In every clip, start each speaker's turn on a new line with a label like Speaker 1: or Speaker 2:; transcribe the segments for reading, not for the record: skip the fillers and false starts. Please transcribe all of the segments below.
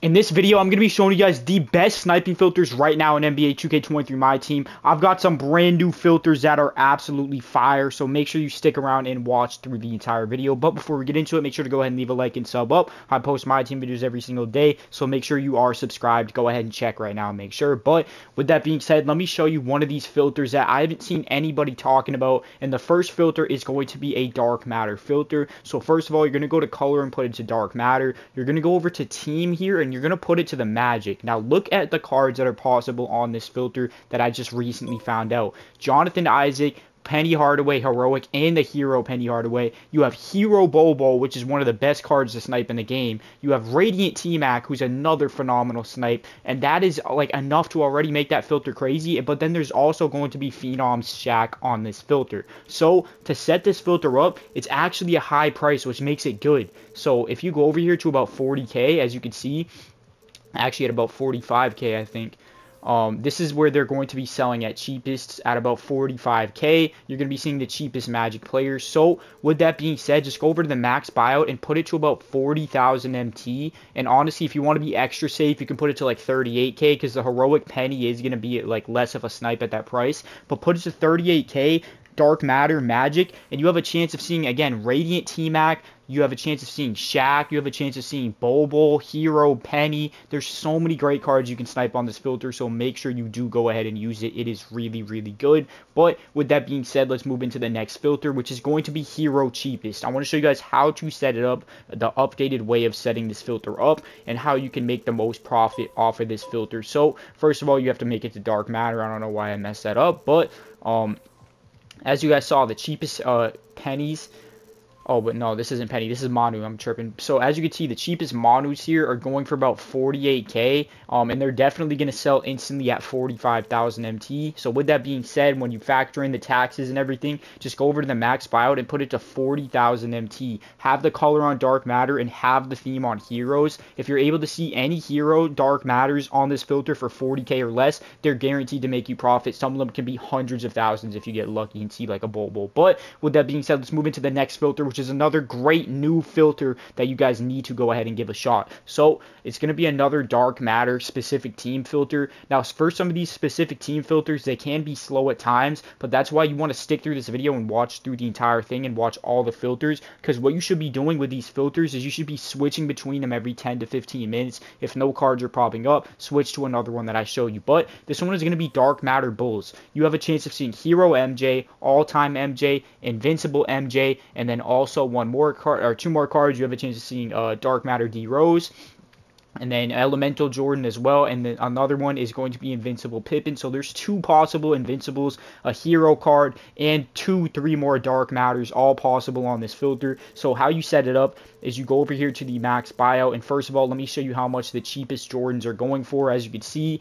Speaker 1: In this video, I'm going to be showing you guys the best sniping filters right now in NBA 2K23 MyTeam. I've got some brand new filters that are absolutely fire, so make sure you stick around and watch through the entire video. But before we get into it, make sure to go ahead and leave a like and sub up. I post MyTeam videos every single day, so make sure you are subscribed. Go ahead and check right now and make sure. But with that being said, let me show you one of these filters that I haven't seen anybody talking about. And the first filter is going to be a dark matter filter. So first of all, you're going to go to color and put it to dark matter. You're going to go over to team here, and you're going to put it to the magic. Now look at the cards that are possible on this filter that I just recently found out. Jonathan Isaac, Penny Hardaway, Heroic, and the Hero Penny Hardaway. You have Hero Bobo, which is one of the best cards to snipe in the game. You have Radiant T-Mac, who's another phenomenal snipe, and that is like enough to already make that filter crazy. But then there's also going to be Phenom's Shaq on this filter. So to set this filter up, it's actually a high price, which makes it good. So if you go over here to about 40k, as you can see, actually at about 45k, I think. This is where they're going to be selling at cheapest at about 45k. You're going to be seeing the cheapest Magic players. So with that being said, just go over to the max buyout and put it to about 40,000 MT. And honestly, if you want to be extra safe, you can put it to like 38k because the Heroic Penny is going to be like less of a snipe at that price. But put it to 38k. Dark Matter, Magic, and you have a chance of seeing, again, Radiant T-Mac, you have a chance of seeing Shaq, you have a chance of seeing Bobo, Hero, Penny. There's so many great cards you can snipe on this filter, so make sure you do go ahead and use it. It is really, really good. But with that being said, let's move into the next filter, which is going to be Hero Cheapest. I want to show you guys how to set it up, the updated way of setting this filter up, and how you can make the most profit off of this filter. So, first of all, you have to make it to Dark Matter. I don't know why I messed that up, but, as you guys saw, the cheapest pennies. Oh, but no, this isn't Penny. This is Manu. I'm chirping. So as you can see, the cheapest Manus here are going for about 48k. And they're definitely going to sell instantly at 45,000 MT. So with that being said, when you factor in the taxes and everything, just go over to the max buyout and put it to 40,000 MT. Have the color on Dark Matter and have the theme on Heroes. If you're able to see any Hero Dark Matters on this filter for 40k or less, they're guaranteed to make you profit. Some of them can be hundreds of thousands if you get lucky and see like a Bobo. But with that being said, let's move into the next filter, which is another great new filter that you guys need to go ahead and give a shot. So it's going to be another Dark Matter specific team filter. Now for some of these specific team filters, they can be slow at times, but that's why you want to stick through this video and watch through the entire thing and watch all the filters, because what you should be doing with these filters is you should be switching between them every 10 to 15 minutes. If no cards are popping up, switch to another one that I show you. But this one is going to be Dark Matter Bulls. You have a chance of seeing Hero MJ, All-Time MJ, Invincible MJ, and then also one more card or two more cards. You have a chance of seeing Dark Matter D Rose, and then Elemental Jordan as well, and then another one is going to be Invincible Pippen. So there's two possible Invincibles, a Hero card, and three more Dark Matters, all possible on this filter. So how you set it up is you go over here to the max buyout, and first of all, let me show you how much the cheapest Jordans are going for. As you can see,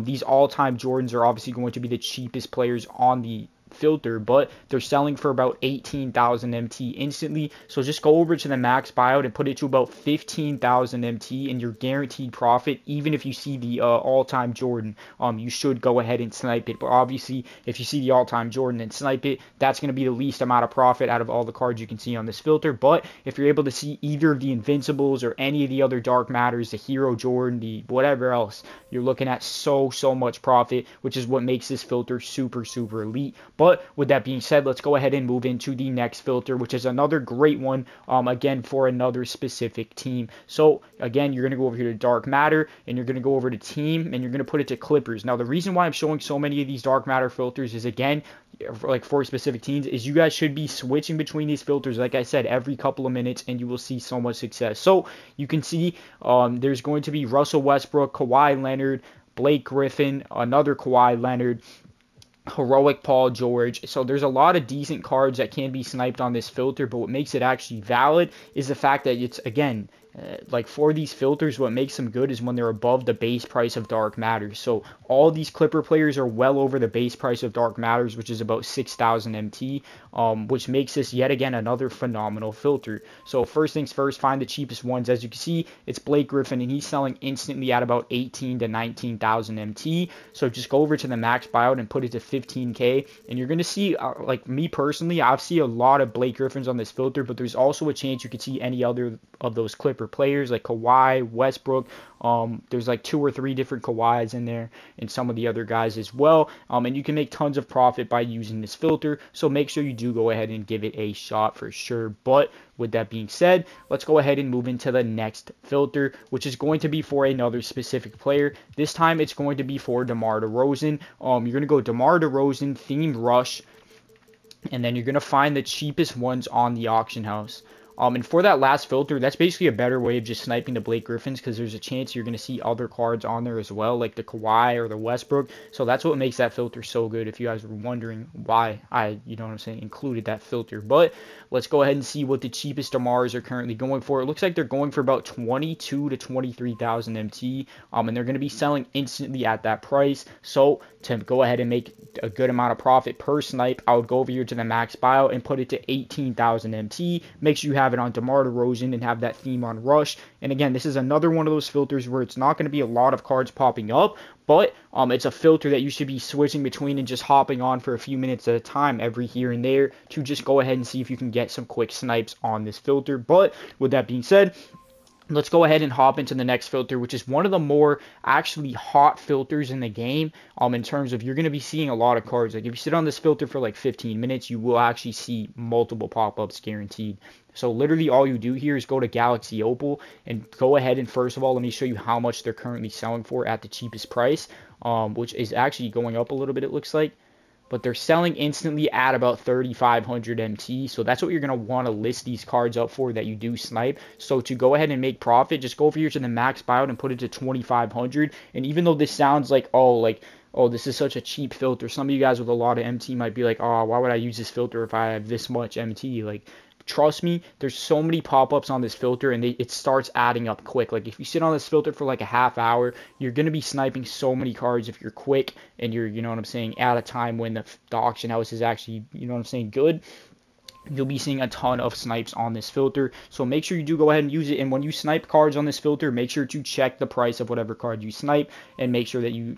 Speaker 1: these all-time Jordans are obviously going to be the cheapest players on the filter, but they're selling for about 18,000 MT instantly. So just go over to the max buyout and put it to about 15,000 MT, and you're guaranteed profit. Even if you see the all-time Jordan, you should go ahead and snipe it. But obviously, if you see the all-time Jordan and snipe it, that's going to be the least amount of profit out of all the cards you can see on this filter. But if you're able to see either of the Invincibles or any of the other Dark Matters, the Hero Jordan, the whatever else, you're looking at so much profit, which is what makes this filter super elite. But with that being said, let's go ahead and move into the next filter, which is another great one, again, for another specific team. So, again, you're going to go over here to Dark Matter, and you're going to go over to Team, and you're going to put it to Clippers. Now, the reason why I'm showing so many of these Dark Matter filters is, again, like for specific teams, is you guys should be switching between these filters, like I said, every couple of minutes, and you will see so much success. So, you can see there's going to be Russell Westbrook, Kawhi Leonard, Blake Griffin, another Kawhi Leonard, Heroic Paul George. So there's a lot of decent cards that can be sniped on this filter, but what makes it actually valid is the fact that it's, again, like for these filters, what makes them good is when they're above the base price of Dark Matters. So all these Clipper players are well over the base price of Dark Matters, which is about 6,000 MT, which makes this yet again another phenomenal filter. So first things first, find the cheapest ones. As you can see, it's Blake Griffin, and he's selling instantly at about 18 to 19,000 MT. So just go over to the max buyout and put it to 15k, and you're going to see, like me personally, I've seen a lot of Blake Griffins on this filter, but there's also a chance you could see any other of those Clipper for players like Kawhi, Westbrook. There's like 2 or 3 different Kawhis in there and some of the other guys as well. And you can make tons of profit by using this filter. So make sure you do go ahead and give it a shot for sure. But with that being said, let's go ahead and move into the next filter, which is going to be for another specific player. This time it's going to be for DeMar DeRozan. You're going to go DeMar DeRozan, Theme Rush, and then you're going to find the cheapest ones on the auction house. And for that last filter, that's basically a better way of just sniping the Blake Griffins, because there's a chance you're going to see other cards on there as well, like the Kawhi or the Westbrook. So that's what makes that filter so good, if you guys were wondering why I, included that filter. But let's go ahead and see what the cheapest DeMars are currently going for. It looks like they're going for about 22 to 23,000 MT, and they're going to be selling instantly at that price. So to go ahead and make a good amount of profit per snipe, I would go over here to the max buyout and put it to 18,000 MT. Make sure you have it on DeMar DeRozan and have that theme on Rush. And again, this is another one of those filters where it's not going to be a lot of cards popping up, but it's a filter that you should be switching between and just hopping on for a few minutes at a time every here and there to just go ahead and see if you can get some quick snipes on this filter. But with that being said, let's go ahead and hop into the next filter, which is one of the more actually hot filters in the game, in terms of you're going to be seeing a lot of cards. Like if you sit on this filter for like 15 minutes, you will actually see multiple pop-ups guaranteed. So literally all you do here is go to Galaxy Opal and go ahead and first of all, let me show you how much they're currently selling for at the cheapest price, which is actually going up a little bit, it looks like. But they're selling instantly at about 3,500 MT. So that's what you're going to want to list these cards up for that you do snipe. So to go ahead and make profit, just go over here to the max buyout and put it to 2,500. And even though this sounds like, oh, this is such a cheap filter, some of you guys with a lot of MT might be like, oh, why would I use this filter if I have this much MT? Like, trust me, there's so many pop-ups on this filter, and it starts adding up quick. Like if you sit on this filter for like a half hour, you're going to be sniping so many cards if you're quick and you're, at a time when the auction house is actually, good. You'll be seeing a ton of snipes on this filter. So make sure you do go ahead and use it. And when you snipe cards on this filter, make sure to check the price of whatever card you snipe and make sure that you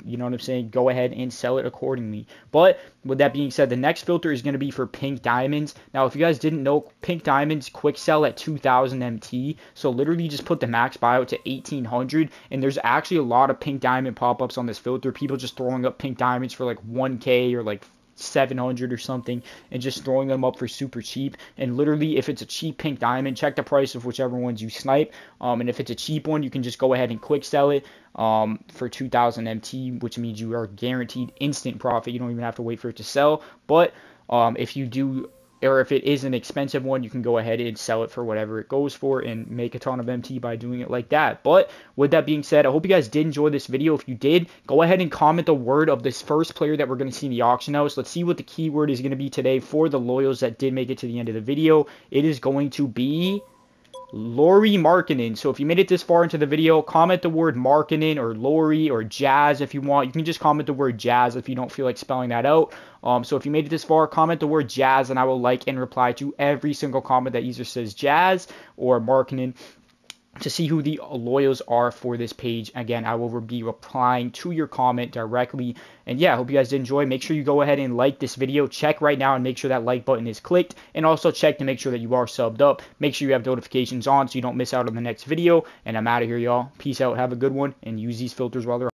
Speaker 1: go ahead and sell it accordingly. But with that being said, the next filter is going to be for pink diamonds. Now, if you guys didn't know, pink diamonds quick sell at 2,000 MT. So literally just put the max buyout to 1,800. And there's actually a lot of pink diamond pop-ups on this filter. People just throwing up pink diamonds for like 1K or like 700 or something and just throwing them up for super cheap. And literally, if it's a cheap pink diamond, check the price of whichever ones you snipe, and if it's a cheap one, you can just go ahead and quick sell it for 2,000 MT, which means you are guaranteed instant profit. You don't even have to wait for it to sell. But if you do, or if it is an expensive one, you can go ahead and sell it for whatever it goes for and make a ton of MT by doing it like that. But with that being said, I hope you guys did enjoy this video. If you did, go ahead and comment the word of this first player that we're going to see in the auction house. Let's see what the keyword is going to be today for the loyals that did make it to the end of the video. It is going to be Lauri Markkanen. So if you made it this far into the video, comment the word Markkanen or Lauri or Jazz if you want. You can just comment the word Jazz if you don't feel like spelling that out. So if you made it this far, comment the word Jazz and I will like and reply to every single comment that either says Jazz or Markkanen to see who the loyals are for this page. Again, I will be replying to your comment directly. And yeah, I hope you guys did enjoy. Make sure you go ahead and like this video. Check right now and make sure that like button is clicked. And also check to make sure that you are subbed up. Make sure you have notifications on so you don't miss out on the next video. And I'm out of here, y'all. Peace out. Have a good one. And use these filters while they're